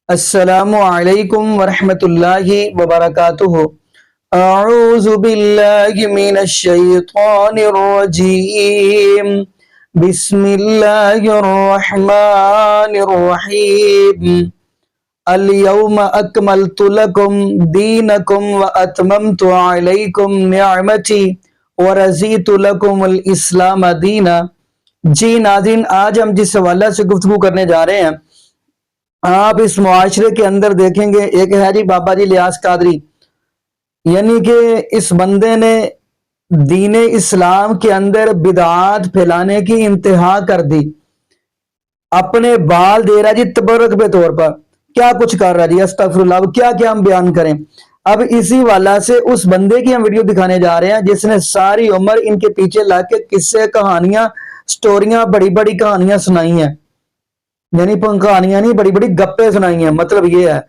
السلام علیکم ورحمۃ اللہ وبرکاتہ۔ اعوذ باللہ من الشیطان الرجیم، بسم اللہ الرحمن الرحیم۔ الیوم اکملت لکم دینکم واتممت علیکم نعمتی ورضیت لکم الاسلام دینا۔ جی ناظرین، آج ہم جس حوالہ سے گفتگو کرنے جا رہے ہیں، آپ اس معاشرے کے اندر دیکھیں گے، ایک ہے جی بابا جی لیاس قادری، یعنی کہ اس بندے نے دین اسلام کے اندر بدعات پھیلانے کی انتہا کر دی، اپنے بال دے رہا جی تبرک کے طور پر، کیا کچھ کر رہا جی، استغفر اللہ، کیا ہم بیان کریں۔ اب اسی والا سے اس بندے کی ہم ویڈیو دکھانے جا رہے ہیں جس نے ساری عمر ان کے پیچھے لگ کے قصے، کہانیاں، سٹوریاں، بڑی بڑی کہانیاں سنائی ہیں، یعنی کہانیاں نہیں، بڑی بڑی گپیں سنائی ہیں۔ مطلب یہ ہے،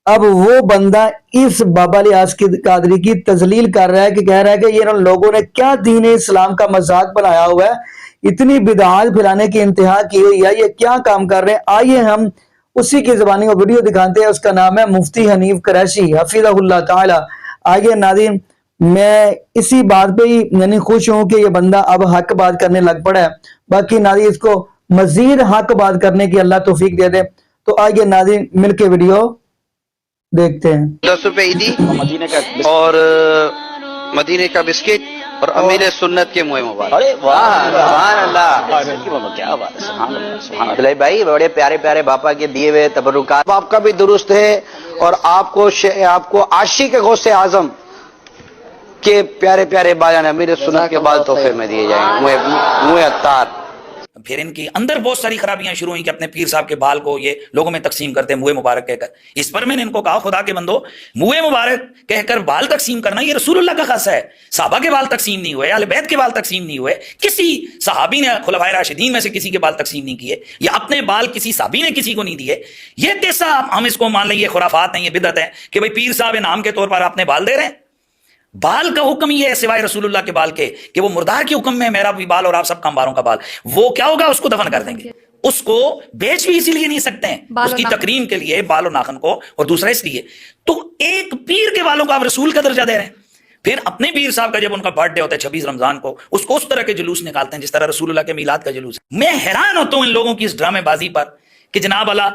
اب وہ بندہ اس بابا لیاس قادری کی تذلیل کر رہا ہے کہ کہہ رہا ہے کہ یہ لوگوں نے کیا دین اسلام کا مذاق بنایا ہوا ہے، اتنی بدعات پھیلانے کی انتہا کی ہوئی ہے، یہ کیا کام کر رہے ہیں۔ آئیے ہم اسی کی زبانی وہ ویڈیو دکھاتے ہیں۔ اس کا نام ہے مفتی حنیف قریشی حفظہ اللہ تعالی۔ آئیے ناظرین، میں اسی بات پہ ہی یعنی خوش ہوں کہ یہ بندہ اب حق بات کرنے لگ پڑا ہے۔ باقی ناظرین اس کو مزید حق بات کرنے کی اللہ توفیق دے دے۔ تو آئیے ناظرین مل کے ویڈیو دیکھتے ہیں۔ 10 روپے عیدی اور مدینے کا بسکٹ اور امیر سنت کے منہ مبارک۔ ارے واہ، سبحان اللہ، کیا بات ہے، سبحان اللہ، سبحان اللہ۔ بھائی بڑے پیارے پیارے باپا کے دیے ہوئے تبرکات، آپ کا بھی درست ہے، اور آپ کو عاشق غوث اعظم کے پیارے پیارے بال، امیر سنت کے بال تحفے میں دیے جائیں گے، منہ عطار۔ پھر ان کی اندر بہت ساری خرابیاں شروع ہوئیں کہ اپنے پیر صاحب کے بال کو یہ لوگوں میں تقسیم کرتے ہیں منہ مبارک کہہ کر۔ اس پر میں نے ان کو کہا، خدا کے بندو، منہ مبارک کہہ کر بال تقسیم کرنا یہ رسول اللہ کا خاصہ ہے، صحابہ کے بال تقسیم نہیں ہوئے، اہل بیت کے بال تقسیم نہیں ہوئے، کسی صحابی نے خلفائے راشدین میں سے کسی کے بال تقسیم نہیں کیے، یا اپنے بال کسی صحابی نے کسی کو نہیں دیے۔ یہ کیسا ہم اس کو مان لیں یہ خرافات ہیں، یہ بدعت ہے کہ بھئی پیر صاحب انعام کے طور پر اپنے بال دے رہے ہیں۔ بال کا حکم یہ ہے سوائے رسول اللہ کے بال کے کہ وہ مردار کے حکم میں میرا بھی بال اور آپ سب کامباروں کا بال، وہ کیا ہوگا، اس کو دفن کر دیں گے، اس کو بیچ بھی اسی لیے نہیں سکتے ہیں، اس کی تکریم کے لیے بال و ناخن کو، اور دوسرا اس لیے۔ تو ایک پیر کے بالوں کو آپ رسول کا درجہ دے رہے ہیں۔ پھر اپنے پیر صاحب کا جب ان کا برتھ ڈے ہوتا ہے 26 رمضان کو، اس کو اس طرح کے جلوس نکالتے ہیں جس طرح رسول اللہ کے میلاد کا جلوس ہے۔ میں حیران ہوتا ہوں ان لوگوں کی اس ڈرامے بازی پر کہ جناب اللہ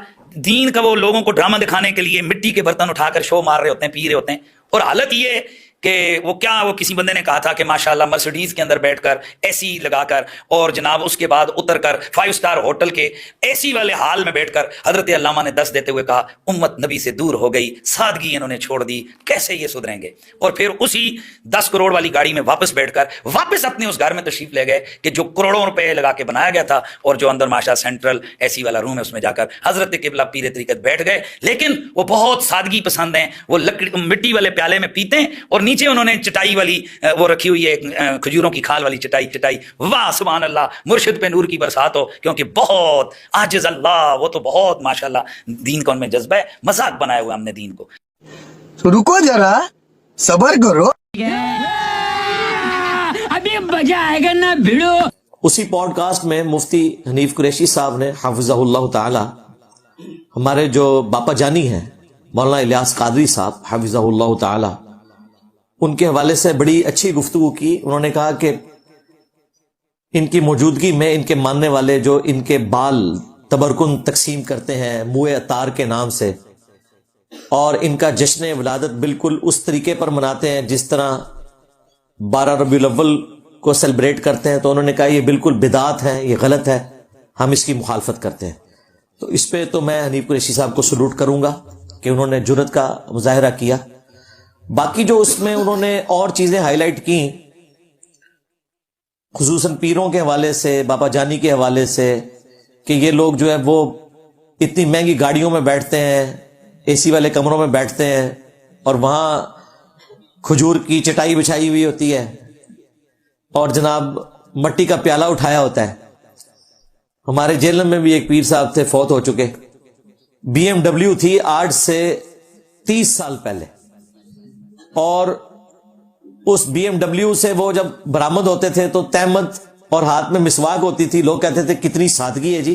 دین کا وہ لوگوں کو ڈرامہ دکھانے کے لیے مٹی کے برتن اٹھا کر شو مار رہے ہوتے ہیں، پی رہے ہوتے ہیں، اور حالت یہ کہ وہ کسی بندے نے کہا تھا کہ ماشاءاللہ مرسیڈیز کے اندر بیٹھ کر اے سی لگا کر، اور جناب اس کے بعد اتر کر 5 اسٹار ہوٹل کے اے سی والے حال میں بیٹھ کر حضرت علامہ نے 10 دیتے ہوئے کہا امت نبی سے دور ہو گئی، سادگی انہوں نے چھوڑ دی، کیسے یہ سدھریں گے؟ اور پھر اسی 10 کروڑ والی گاڑی میں واپس بیٹھ کر واپس اپنے اس گھر میں تشریف لے گئے کہ جو کروڑوں روپے لگا کے بنایا گیا تھا، اور جو اندر ماشاء سینٹرل اے سی والا روم ہے اس میں جا کر حضرت قبلہ پیر طریقت بیٹھ گئے۔ لیکن وہ بہت سادگی پسند ہیں، وہ مٹی والے پیالے میں پیتے ہیں، اور نیچے انہوں نے چٹائی والی وہ رکھی ہوئی ہے، کھجوروں کی کھال والی چٹائی۔ واہ سبحان اللہ، مرشد پہ نور کی برسات ہو، کیونکہ بہت عاجز اللہ، وہ تو بہت ماشاءاللہ دین کا ان میں جذبہ ہے۔ مذاق بنایا ہوا ہم نے دین کو۔ رکو ذرا، صبر کرو، ابھی مزہ آئے گا نا بھیڑو۔ اسی پوڈ کاسٹ میں مفتی حنیف قریشی صاحب نے حفظہ اللہ تعالی، ہمارے جو باپا جانی ہیں مولانا الیاس قادری صاحب حفظہ اللہ تعالی، ان کے حوالے سے بڑی اچھی گفتگو کی۔ انہوں نے کہا کہ ان کی موجودگی میں ان کے ماننے والے جو ان کے بال تبرکن تقسیم کرتے ہیں منہ عطار کے نام سے، اور ان کا جشن ولادت بالکل اس طریقے پر مناتے ہیں جس طرح 12 ربیع الاول کو سیلیبریٹ کرتے ہیں، تو انہوں نے کہا یہ بالکل بدعت ہے، یہ غلط ہے، ہم اس کی مخالفت کرتے ہیں۔ تو اس پہ تو میں حنیف قریشی صاحب کو سلوٹ کروں گا کہ انہوں نے جرأت کا مظاہرہ کیا۔ باقی جو اس میں انہوں نے اور چیزیں ہائی لائٹ کی، خصوصاً پیروں کے حوالے سے، بابا جانی کے حوالے سے، کہ یہ لوگ جو ہے وہ اتنی مہنگی گاڑیوں میں بیٹھتے ہیں، اے سی والے کمروں میں بیٹھتے ہیں، اور وہاں کھجور کی چٹائی بچھائی ہوئی ہوتی ہے، اور جناب مٹی کا پیالہ اٹھایا ہوتا ہے۔ ہمارے جیل میں بھی ایک پیر صاحب تھے، فوت ہو چکے، BMW تھی آج سے 30 سال پہلے، اور اس BMW سے وہ جب برآمد ہوتے تھے تو تہمت اور ہاتھ میں مسواک ہوتی تھی، لوگ کہتے تھے کتنی سادگی ہے جی،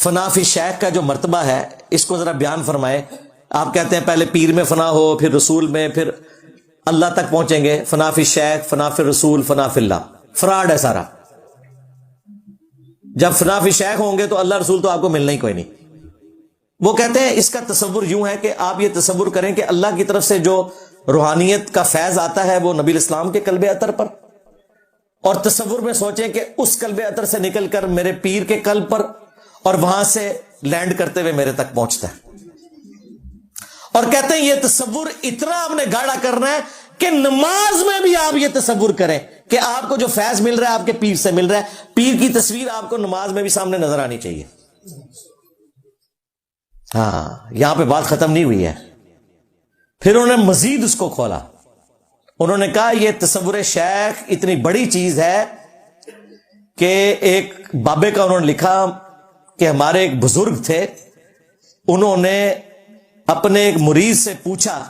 فنا فی شیخ کا جو مرتبہ ہے اس کو ذرا بیان فرمائے. آپ کہتے ہیں پہلے پیر میں فنا ہو، پھر رسول میں، پھر اللہ تک پہنچیں گے. فنا فی شیخ، فنا فی رسول، فنا فی اللہ. فراڈ ہے سارا. جب فنا فی شیخ ہوں گے تو اللہ رسول تو آپ کو ملنا ہی کوئی نہیں. وہ کہتے ہیں اس کا تصور یوں ہے کہ آپ یہ تصور کریں کہ اللہ کی طرف سے جو روحانیت کا فیض آتا ہے وہ نبی اسلام کے قلب اطہر پر، اور تصور میں سوچیں کہ اس قلب اطہر سے نکل کر میرے پیر کے قلب پر اور وہاں سے لینڈ کرتے ہوئے میرے تک پہنچتا ہے. اور کہتے ہیں یہ تصور اتنا آپ نے گاڑا کرنا ہے کہ نماز میں بھی آپ یہ تصور کریں کہ آپ کو جو فیض مل رہا ہے آپ کے پیر سے مل رہا ہے. پیر کی تصویر آپ کو نماز میں بھی سامنے نظر آنی چاہیے. ہاں، یہاں پہ بات ختم نہیں ہوئی ہے. پھر انہوں نے مزید اس کو کھولا. انہوں نے کہا یہ تصور شیخ اتنی بڑی چیز ہے کہ ایک بابے کا انہوں نے لکھا کہ ہمارے ایک بزرگ تھے، انہوں نے اپنے ایک مرید سے پوچھا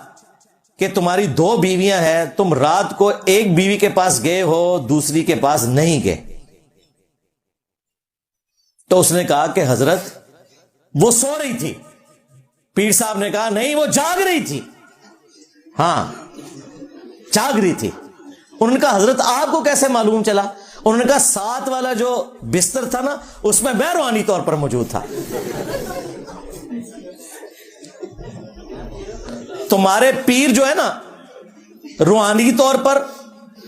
کہ تمہاری 2 بیویاں ہیں، تم رات کو ایک بیوی کے پاس گئے ہو، دوسری کے پاس نہیں گئے. تو اس نے کہا کہ حضرت وہ سو رہی تھی. پیر صاحب نے کہا نہیں، وہ جاگ رہی تھی. ہاں، جاگ رہی تھی. انہوں نے کہا حضرت آپ کو کیسے معلوم چلا؟ انہوں نے کہا 7 والا جو بستر تھا نا اس میں میں روحانی طور پر موجود تھا. تمہارے پیر جو ہے نا روحانی طور پر،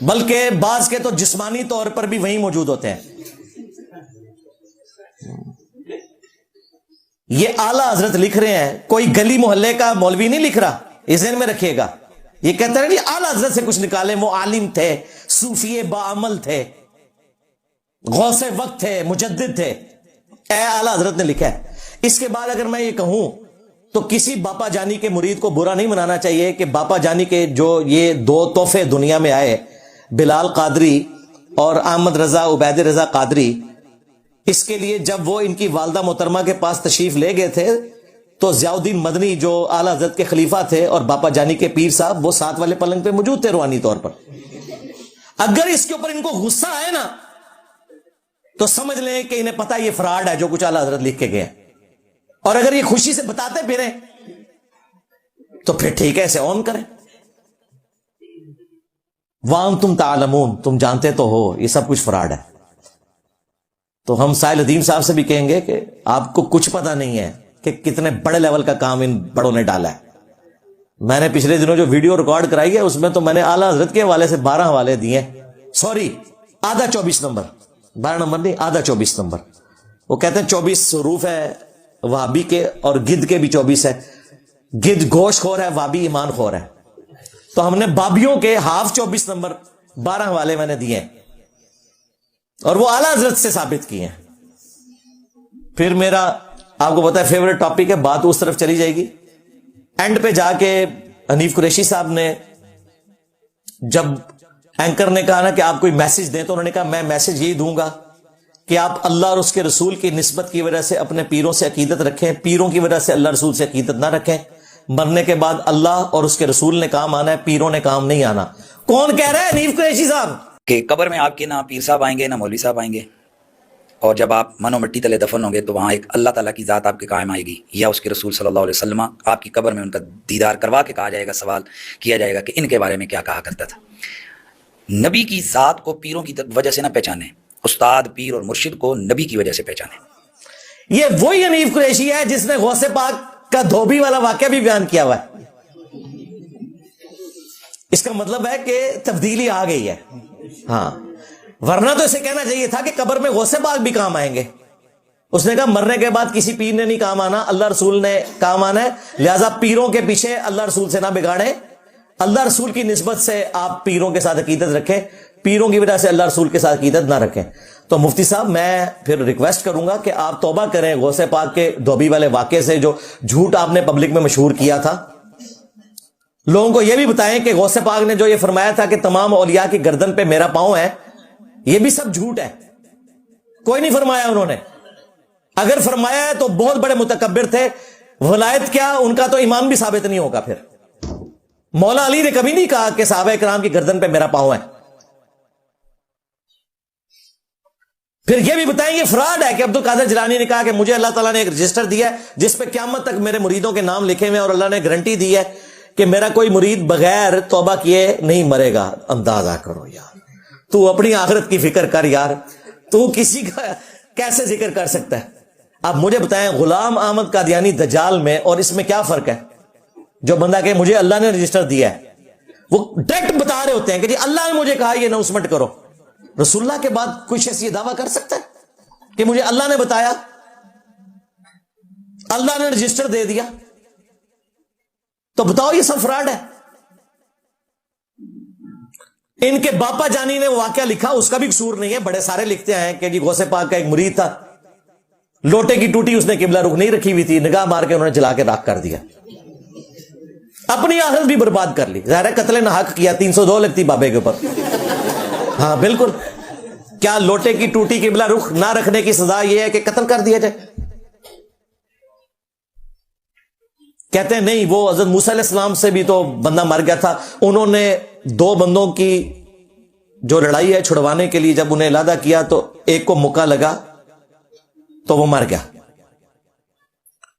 بلکہ بعض کے تو جسمانی طور پر بھی وہیں موجود ہوتے ہیں. یہ اعلی حضرت لکھ رہے ہیں، کوئی گلی محلے کا مولوی نہیں لکھ رہا، یہ ذہن میں رکھیے گا. یہ کہتے ہیں نہیں اعلی حضرت سے کچھ نکالے. وہ عالم تھے، صوفی باعمل تھے، غوث وقت تھے، مجدد تھے. اے اعلی حضرت نے لکھا ہے. اس کے بعد اگر میں یہ کہوں تو کسی باپا جانی کے مرید کو برا نہیں منانا چاہیے کہ باپا جانی کے جو یہ 2 تحفے دنیا میں آئے، بلال قادری اور احمد رضا عبید رضا قادری، اس کے لیے جب وہ ان کی والدہ محترمہ کے پاس تشریف لے گئے تھے تو ضیاء الدین مدنی جو اعلی حضرت کے خلیفہ تھے اور باپا جانی کے پیر صاحب، وہ 7 والے پلنگ پہ موجود تھے روحانی طور پر. اگر اس کے اوپر ان کو غصہ آئے نا تو سمجھ لیں کہ انہیں پتا یہ فراڈ ہے جو کچھ اعلی حضرت لکھ کے گئے. اور اگر یہ خوشی سے بتاتے پھریں تو پھر ٹھیک ہے، اسے آن کریں. وَأَنْتُمْ تَعْلَمُونَ، تم جانتے تو ہو یہ سب کچھ فراڈ ہے. تو ہم سائل الدین صاحب سے بھی کہیں گے کہ آپ کو کچھ پتا نہیں ہے کہ کتنے بڑے لیول کا کام ان بڑوں نے ڈالا ہے. میں نے پچھلے دنوں جو ویڈیو ریکارڈ کرائی ہے اس میں تو میں نے اعلی حضرت کے حوالے سے 12 حوالے دیے. سوری، آدھا 24 نمبر، 12 نمبر نہیں، آدھا 24 نمبر. وہ کہتے ہیں 24 حروف ہے وہابی کے، اور گد کے بھی 24 ہے. گد گوشت خور ہے، وہابی ایمان خور ہے. تو ہم نے بابیوں کے ہاف 24 نمبر 12 حوالے میں نے دیے ہیں اور وہ اعلی حضرت سے ثابت کیے ہیں. پھر میرا آپ کو پتا ہے فیورٹ ٹاپک ہے، بات اس طرف چلی جائے گی. اینڈ پہ جا کے حنیف قریشی صاحب نے جب اینکر نے کہا نا کہ آپ کوئی میسج دیں تو انہوں نے کہا میں میسج یہی دوں گا کہ آپ اللہ اور اس کے رسول کی نسبت کی وجہ سے اپنے پیروں سے عقیدت رکھیں، پیروں کی وجہ سے اللہ رسول سے عقیدت نہ رکھیں. مرنے کے بعد اللہ اور اس کے رسول نے کام آنا ہے، پیروں نے کام نہیں آنا. کون کہہ رہا ہے؟ حنیف قریشی صاحب. کہ قبر میں آپ کے نہ پیر صاحب آئیں گے نہ مولوی صاحب آئیں گے، اور جب آپ من و مٹی تلے دفن ہوں گے تو وہاں ایک اللہ تعالیٰ کی ذات آپ کے قائم آئے گی، یا اس کے رسول صلی اللہ علیہ وسلم آپ کی قبر میں ان کا دیدار کروا کے کہا جائے گا، سوال کیا جائے گا کہ ان کے بارے میں کیا کہا کرتا تھا. نبی کی ذات کو پیروں کی وجہ سے نہ پہچانے، استاد پیر اور مرشد کو نبی کی وجہ سے پہچانے. یہ وہی حنیف قریشی ہے جس نے غوث پاک کا دھوبی والا واقعہ بھی بیان کیا ہوا ہے. اس کا مطلب ہے کہ تبدیلی آ گئی ہے. ہاں، ورنہ تو اسے کہنا چاہیے تھا کہ قبر میں غوث پاک بھی کام آئیں گے. اس نے کہا مرنے کے بعد کسی پیر نے نہیں کام آنا، اللہ رسول نے کام آنا ہے، لہذا پیروں کے پیچھے اللہ رسول سے نہ بگاڑیں، اللہ رسول کی نسبت سے آپ پیروں کے ساتھ عقیدت رکھیں، پیروں کی وجہ سے اللہ رسول کے ساتھ عقیدت نہ رکھیں. تو مفتی صاحب میں پھر ریکویسٹ کروں گا کہ آپ توبہ کریں غوث پاک کے دھوبی والے واقعے سے، جو جھوٹ آپ نے پبلک میں مشہور کیا تھا. لوگوں کو یہ بھی بتائیں کہ غوث پاک نے جو یہ فرمایا تھا کہ تمام اولیاء کی گردن پہ میرا پاؤں ہے، یہ بھی سب جھوٹ ہے. کوئی نہیں فرمایا انہوں نے. اگر فرمایا ہے تو بہت بڑے متکبر تھے. ولایت کیا، ان کا تو ایمان بھی ثابت نہیں ہوگا. پھر مولا علی نے کبھی نہیں کہا کہ صحابہ کرام کی گردن پہ میرا پاؤں ہے. پھر یہ بھی بتائیں یہ فراڈ ہے کہ عبد القادر جیلانی نے کہا کہ مجھے اللہ تعالیٰ نے ایک رجسٹر دیا ہے جس پہ قیامت تک میرے مریدوں کے نام لکھے ہوئے ہیں، اور اللہ نے گارنٹی دی ہے کہ میرا کوئی مرید بغیر توبہ کیے نہیں مرے گا. اندازہ کرو یار، تو اپنی آخرت کی فکر کر یار، تو کسی کا کیسے ذکر کر سکتا ہے؟ اب مجھے بتائیں غلام احمد قادیانی دجال میں اور اس میں کیا فرق ہے؟ جو بندہ کہ مجھے اللہ نے رجسٹر دیا ہے، وہ ڈائریکٹ بتا رہے ہوتے ہیں کہ جی اللہ نے مجھے کہا یہ اناؤنسمنٹ کرو. رسول اللہ کے بعد کوئی شخص یہ دعویٰ کر سکتا ہے کہ مجھے اللہ نے بتایا، اللہ نے رجسٹر دے دیا؟ تو بتاؤ یہ سب فراڈ ہے. ان کے باپا جانی نے واقعہ لکھا، اس کا بھی قصور نہیں ہے، بڑے سارے لکھتے ہیں کہ جی غوث پاک کا ایک مرید تھا، لوٹے کی ٹوٹی اس نے قبلہ رخ نہیں رکھی ہوئی تھی، نگاہ مار کے انہوں نے جلا کے راکھ کر دیا، اپنی آخرت بھی برباد کر لی. ظاہر ہے قتل ناحق کیا، 302 لگتی بابے کے اوپر. ہاں بالکل. کیا لوٹے کی ٹوٹی قبلہ رخ نہ رکھنے کی سزا یہ ہے کہ قتل کر دیا جائے؟ کہتے ہیں نہیں، وہ حضرت موسیٰ علیہ السلام سے بھی تو بندہ مر گیا تھا، انہوں نے 2 بندوں کی جو لڑائی ہے چھڑوانے کے لیے جب انہیں علادہ کیا تو ایک کو مکہ لگا تو وہ مر گیا.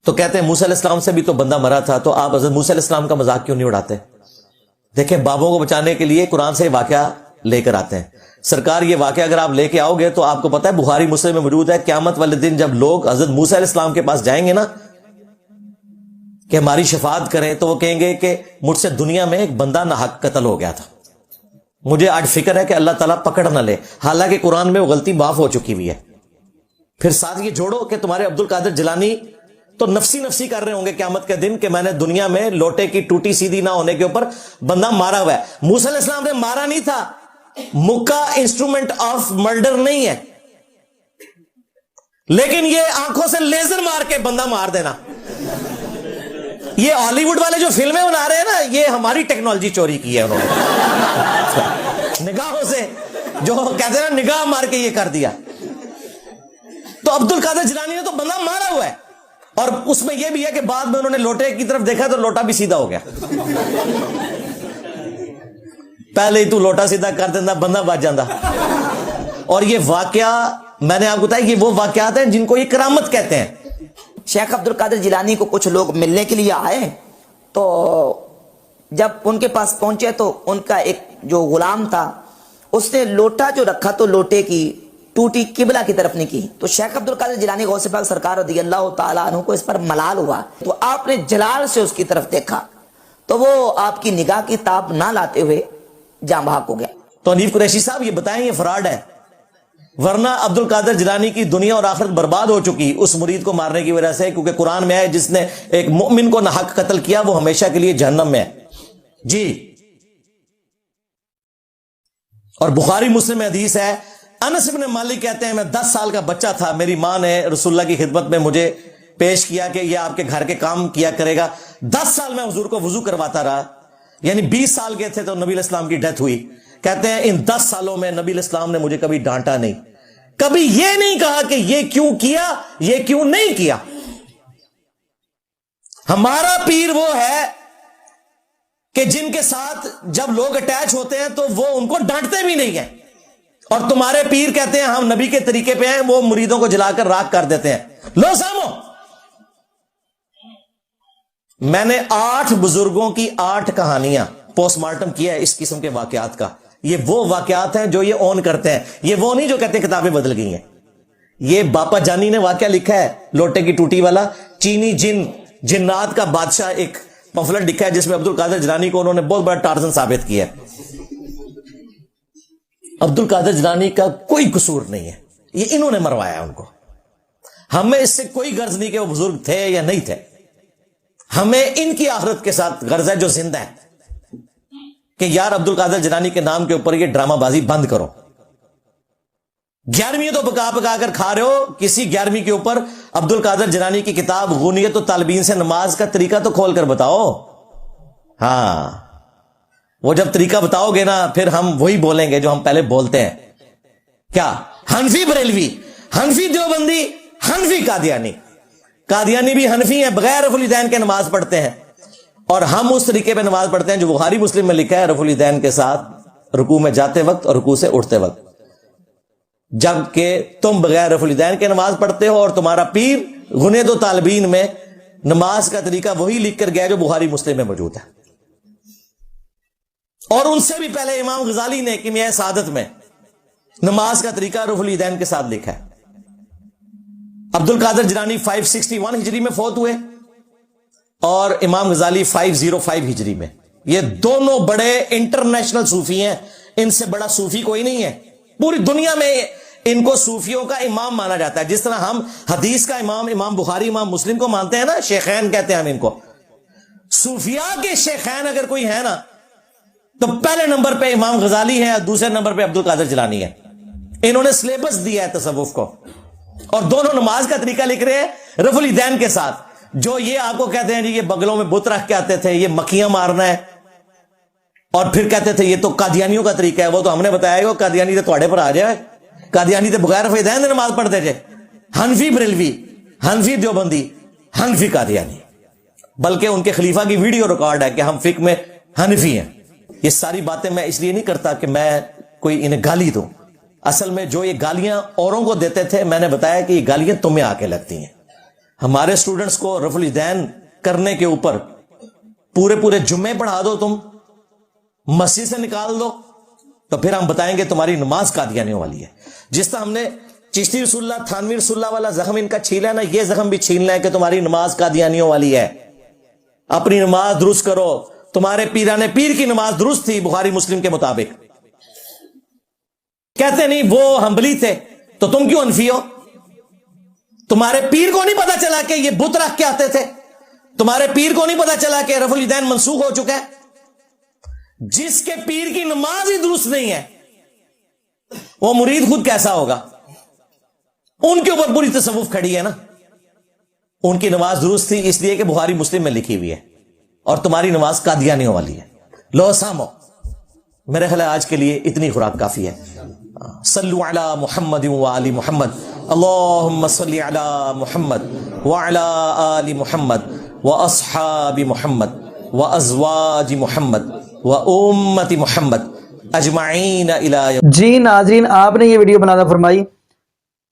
تو کہتے ہیں موسیٰ علیہ السلام سے بھی تو بندہ مرا تھا، تو آپ حضرت موسیٰ علیہ السلام کا مذاق کیوں نہیں اڑاتے؟ دیکھیں بابوں کو بچانے کے لیے قرآن سے واقعہ لے کر آتے ہیں. سرکار یہ واقعہ اگر آپ لے کے آؤ گے تو آپ کو پتا ہے بخاری مسلم میں موجود ہے، قیامت والے دن جب لوگ حضرت موسیٰ علیہ السلام کے پاس جائیں گے نا کہ ہماری شفاعت کریں، تو وہ کہیں گے کہ مجھ سے دنیا میں ایک بندہ ناحق قتل ہو گیا تھا، مجھے آج فکر ہے کہ اللہ تعالیٰ پکڑ نہ لے، حالانکہ قرآن میں وہ غلطی معاف ہو چکی ہوئی ہے. پھر ساتھ یہ جوڑو کہ تمہارے عبد القادر جیلانی تو نفسی نفسی کر رہے ہوں گے قیامت کے دن کہ میں نے دنیا میں لوٹے کی ٹوٹی سیدھی نہ ہونے کے اوپر بندہ مارا ہوا ہے. موسیٰ علیہ السلام نے مارا نہیں تھا، مکہ انسٹرومنٹ آف مرڈر نہیں ہے، لیکن یہ آنکھوں سے لیزر مار کے بندہ مار دینا، یہ ہالی ووڈ والے جو فلمیں بنا رہے ہیں نا، یہ ہماری ٹیکنالوجی چوری کی ہے انہوں نے نگاہوں سے، جو کہتے ہیں نا نگاہ مار کے یہ کر دیا. تو عبد القادر جیلانی نے تو بندہ مارا ہوا ہے، اور اس میں یہ بھی ہے کہ بعد میں انہوں نے لوٹے کی طرف دیکھا تو لوٹا بھی سیدھا ہو گیا. پہلے ہی تو لوٹا سیدھا کر دینا بندہ بچ جاتا. اور یہ واقعہ میں نے آپ کو بتایا، یہ وہ واقعات ہیں جن کو یہ کرامت کہتے ہیں. شیخ عبد القادر جیلانی کو کچھ لوگ ملنے کے لیے آئے، تو جب ان کے پاس پہنچے تو ان کا ایک جو غلام تھا اس نے لوٹا جو رکھا تو لوٹے کی ٹوٹی قبلہ کی طرف نہیں کی. تو شیخ عبد القادر جیلانی غوث پاک سرکار رضی اللہ تعالیٰ عنہ کو اس پر ملال ہوا، تو آپ نے جلال سے اس کی طرف دیکھا تو وہ آپ کی نگاہ کی تاب نہ لاتے ہوئے جاں بحق ہو گیا. تو حنیف قریشی صاحب یہ بتائیں یہ فراڈ ہے، ورنہ عبد القادر جیلانی کی دنیا اور آخرت برباد ہو چکی اس مرید کو مارنے کی وجہ سے، کیونکہ قرآن میں ہے جس نے ایک مؤمن کو ناحق قتل کیا وہ ہمیشہ کے لیے جہنم میں ہے. جی. اور بخاری مسلم میں حدیث ہے، انس بن مالک کہتے ہیں میں 10 سال کا بچہ تھا، میری ماں نے رسول اللہ کی خدمت میں مجھے پیش کیا کہ یہ آپ کے گھر کے کام کیا کرے گا. 10 سال میں حضور کو وضو کرواتا رہا، یعنی 20 سال کے تھے تو نبی علیہ السلام کی ڈیتھ ہوئی. کہتے ہیں ان 10 سالوں میں نبی علیہ السلام نے مجھے کبھی ڈانٹا نہیں، کبھی یہ نہیں کہا کہ یہ کیوں کیا یہ کیوں نہیں کیا. ہمارا پیر وہ ہے کہ جن کے ساتھ جب لوگ اٹیچ ہوتے ہیں تو وہ ان کو ڈانٹتے بھی نہیں ہیں، اور تمہارے پیر کہتے ہیں ہم نبی کے طریقے پہ ہیں، وہ مریدوں کو جلا کر راکھ کر دیتے ہیں. لو سامو، میں نے 8 بزرگوں کی 8 کہانیاں پوسٹ مارٹم کیا ہے اس قسم کے واقعات کا. یہ وہ واقعات ہیں جو یہ اون کرتے ہیں، یہ وہ نہیں جو کہتے ہیں کتابیں بدل گئی ہیں. یہ باپا جانی نے واقعہ لکھا ہے لوٹے کی ٹوٹی والا، چینی جنات کا بادشاہ ایک پمفلٹ لکھا ہے جس میں عبد القادر جیلانی کو انہوں نے بہت بڑا ٹارزن ثابت کیا ہے. عبد القادر جیلانی کا کوئی قصور نہیں ہے، یہ انہوں نے مروایا ان کو. ہمیں اس سے کوئی غرض نہیں کہ وہ بزرگ تھے یا نہیں تھے، ہمیں ان کی آخرت کے ساتھ غرض ہے جو زندہ ہے کہ یار عبد القادر جیلانی کے نام کے اوپر یہ ڈرامہ بازی بند کرو. 11ویں تو پکا پکا کر کھا رہے ہو، کسی 11ویں کے اوپر عبد القادر جیلانی کی کتاب غنیت الطالبین سے نماز کا طریقہ تو کھول کر بتاؤ. ہاں وہ جب طریقہ بتاؤ گے نا پھر ہم وہی بولیں گے جو ہم پہلے بولتے ہیں. کیا؟ حنفی بریلوی، حنفی دیوبندی، حنفی قادیانی بھی حنفی ہیں، بغیر رفع الیدین کے نماز پڑھتے ہیں، اور ہم اس طریقے پہ نماز پڑھتے ہیں جو بخاری مسلم میں لکھا ہے رفع الیدین کے ساتھ رکوع میں جاتے وقت اور رکوع سے اٹھتے وقت. جبکہ تم بغیر رفع الیدین کے نماز پڑھتے ہو، اور تمہارا پیر غنیت و طالبین میں نماز کا طریقہ وہی لکھ کر گیا جو بخاری مسلم میں موجود ہے. اور ان سے بھی پہلے امام غزالی نے کیمیائے سعادت میں نماز کا طریقہ رفع الیدین کے ساتھ لکھا ہے. عبد القادر جیلانی 561 ہجری میں فوت ہوئے اور امام غزالی 505 ہجری میں. یہ دونوں بڑے انٹرنیشنل صوفی ہیں، ان سے بڑا صوفی کوئی نہیں ہے پوری دنیا میں. ان کو صوفیوں کا امام مانا جاتا ہے، جس طرح ہم حدیث کا امام امام بخاری امام مسلم کو مانتے ہیں نا، شیخین کہتے ہیں ہم ان کو. صوفیاء کے شیخین اگر کوئی ہے نا تو پہلے نمبر پہ امام غزالی ہے اور دوسرے نمبر پہ عبد القادر جیلانی ہے. انہوں نے سلیبس دیا ہے تصوف کو، اور دونوں نماز کا طریقہ لکھ رہے ہیں رفع الیدین کے ساتھ. جو یہ آپ کو کہتے ہیں جی یہ بغلوں میں بت رکھ کے آتے تھے، یہ مکھیاں مارنا ہے، اور پھر کہتے تھے یہ تو قادیانیوں کا طریقہ ہے. وہ تو ہم نے بتایا وہ قادیانی تو تھوڑے پر آ جائے. قادیانی تو بغیر رفع الیدین نماز پڑھتے تھے. حنفی بریلوی، حنفی دیوبندی، حنفی قادیانی، بلکہ ان کے خلیفہ کی ویڈیو ریکارڈ ہے کہ ہم فقہ میں حنفی ہیں. یہ ساری باتیں میں اس لیے نہیں کرتا کہ میں کوئی انہیں گالی دوں. اصل میں جو یہ گالیاں اوروں کو دیتے تھے، میں نے بتایا کہ یہ گالیاں تمہیں آ کے لگتی ہیں. ہمارے اسٹوڈنٹس کو رفع الیدین کرنے کے اوپر پورے جمعے پڑھا دو، تم مسجد سے نکال دو، تو پھر ہم بتائیں گے تمہاری نماز قادیانیوں والی ہے. جس طرح ہم نے چشتی رسول اللہ تھانوی رسول اللہ والا زخم ان کا چھیلا ہے نا، یہ زخم بھی چھیلنا ہے کہ تمہاری نماز قادیانیوں والی ہے. اپنی نماز درست کرو. تمہارے پیران پیر کی نماز درست تھی بخاری مسلم کے مطابق. کہتے نہیں وہ حنبلی تھے تو تم کیوں حنفی ہو؟ تمہارے پیر کو نہیں پتا چلا کہ یہ بت رکھ کے آتے تھے؟ تمہارے پیر کو نہیں پتا چلا کہ رفع الیدین منسوخ ہو چکا ہے؟ جس کے پیر کی نماز ہی درست نہیں ہے وہ مرید خود کیسا ہوگا؟ ان کے اوپر پوری تصوف کھڑی ہے نا. ان کی نماز درست تھی اس لیے کہ بخاری مسلم میں لکھی ہوئی ہے، اور تمہاری نماز قادیانیوں والی ہے. لو سامو. میرے خیال آج کے لیے اتنی خوراک کافی ہے. صلو علی محمد وآل محمد. اللہم صلی علی محمد وعلی آل محمد واصحاب محمد وازواج محمد وامت محمد اجمعین الی. جی ناظرین، آپ نے یہ ویڈیو بنانا فرمائی.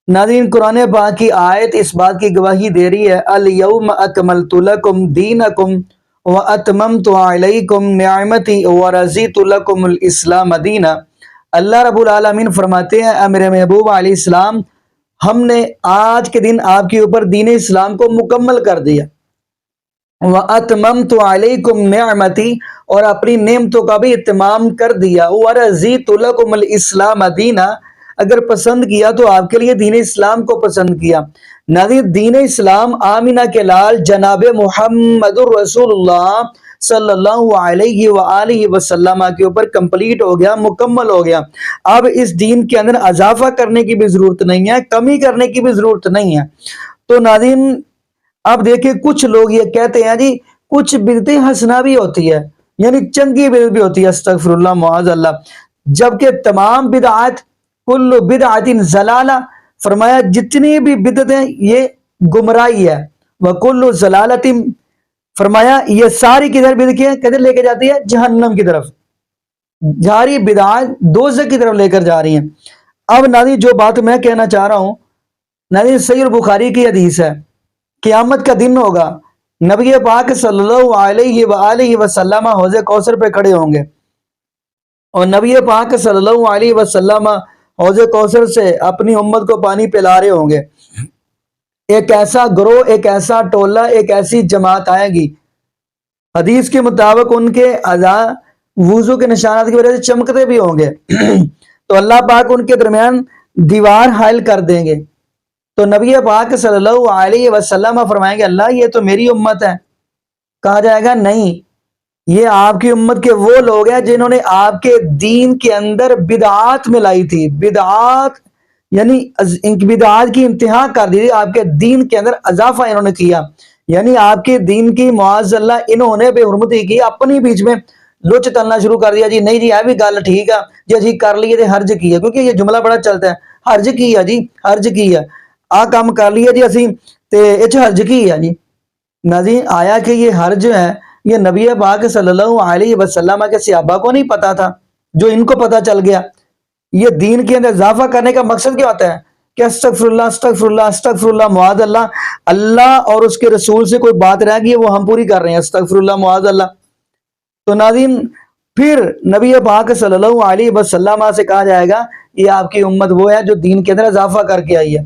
ناظرین، قرآن پاک کی آیت اس بات کی گواہی دے رہی ہے، الیوم اکملت لکم دینکم واتممت علیکم نعمتی ورضیت لکم الاسلام دینا. اللہ رب العالمین فرماتے ہیں، اے میرے محبوب علیہ السلام، ہم نے آج کے دن آپ کے اوپر دین اسلام کو مکمل کر دیا. وَأَتْمَمْتُ عَلَيْكُمْ نِعْمَتِي، اور اپنی نعمتوں کا بھی اتمام کر دیا. وَرَضِيتُ لَكُمُ الْإِسْلَامَ دِينًا، اگر پسند کیا تو آپ کے لیے دین اسلام کو پسند کیا. ناظرین، دین اسلام آمینہ کے لال جناب محمد الرسول اللہ صلی اللہ علیہ وآلہ وسلم کے اوپر کمپلیٹ ہو گیا، مکمل ہو گیا. اب اس دین کے اندر اضافہ کرنے کی بھی ضرورت نہیں ہے، کمی کرنے کی بھی ضرورت نہیں ہے. تو ناظرین، اب دیکھیں کچھ لوگ یہ کہتے ہیں جی کچھ بدعتیں حسنہ بھی ہوتی ہے، یعنی چنگی بدعت بھی ہوتی ہے، استغفر اللہ معاذ اللہ، جبکہ تمام بدعات کل بدعت ضلالہ، فرمایا جتنی بھی بدعت ہیں یہ گمراہی ہے. وکل ضلالت، فرمایا یہ ساری کدھر کدھر لے کے جاتی ہے؟ جہنم کی طرف. جاری بدعات دوزخ کی طرف لے کر جا رہی ہیں. اب ناظرین جو بات میں کہنا چاہ رہا ہوں، ناظرین صحیح البخاری کی حدیث ہے، قیامت کا دن ہوگا، نبی پاک صلی اللہ علیہ وآلہ وسلم حوض کوثر پہ کھڑے ہوں گے، اور نبی پاک صلی اللہ علیہ وسلم حوض کوثر سے اپنی امت کو پانی پلا رہے ہوں گے. ایک ایسا گروہ، ایک ایسا ٹولہ، ایک ایسی جماعت آئے گی، حدیث کے مطابق ان کے اعضاء وضو کے نشانات کی وجہ سے چمکتے بھی ہوں گے. تو اللہ پاک ان کے درمیان دیوار حائل کر دیں گے. تو نبی پاک صلی اللہ علیہ وسلم فرمائیں گے اللہ یہ تو میری امت ہے. کہا جائے گا نہیں، یہ آپ کی امت کے وہ لوگ ہیں جنہوں نے آپ کے دین کے اندر بدعات ملائی تھی. بدعات یعنی بدعات کی انتہا کر دی تھی، آپ کے دین کے اندر اضافہ انہوں نے کیا، یعنی آپ کے دین کی معاذ اللہ انہوں نے بے حرمتی کی، اپنی بیچ میں لوچ تلنا شروع کر دیا. جی نہیں جی یہ بھی گل ٹھیک ہے جی کر لیے تھے حرج کی ہے، کیونکہ یہ جملہ بڑا چلتا ہے، حرج کی ہے جی، حرج کی ہے، آ کام کر لیے جی اسی تے اچ حرج کی ہے. جی ناظرین، آیا کہ یہ حرج ہے یہ نبی پاک صلی اللہ علیہ وسلم کے صحابہ کو نہیں پتا تھا، جو ان کو پتا چل گیا. یہ دین کے اندر اضافہ کرنے کا مقصد کیا ہوتا ہے کہ استغفر اللہ استغفر اللہ استغفر اللہ معاذ اللہ، اللہ اور اس کے رسول سے کوئی بات رہ گئی ہے وہ ہم پوری کر رہے ہیں، استغفر اللہ معاذ اللہ۔ تو ناظرین پھر نبی پاک صلی اللہ علیہ وسلم سے کہا جائے گا یہ آپ کی امت وہ ہے جو دین کے اندر اضافہ کر کے آئی ہے۔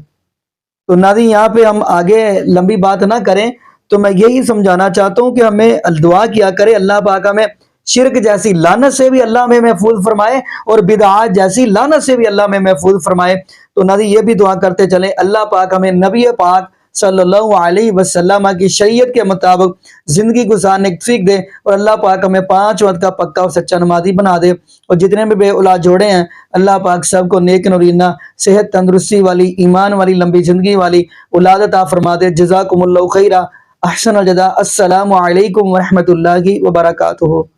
تو ناظرین یہاں پہ ہم آگے لمبی بات نہ کریں، تو میں یہی سمجھانا چاہتا ہوں کہ ہمیں دعا کیا کرے اللہ پاک ہمیں شرک جیسی لعنت سے بھی اللہ ہمیں محفوظ فرمائے اور بدعات جیسی لعنت سے بھی اللہ ہمیں محفوظ فرمائے۔ تو ناظرین یہ بھی دعا کرتے چلیں اللہ پاک ہمیں نبی پاک صلی اللہ علیہ وسلم کی شریعت کے مطابق زندگی گزارنے کی توفیق دے، اور اللہ پاک ہمیں 5 وقت کا پکا اور سچا نمازی بنا دے، اور جتنے بھی بے اولاد جوڑے ہیں اللہ پاک سب کو نیک نورینہ صحت تندرستی والی ایمان والی لمبی زندگی والی اولاد عطا فرما دے۔ جزاکم اللہ خیرہ، احسن الجزاء، السلام علیکم ورحمۃ اللہ وبرکاتہ۔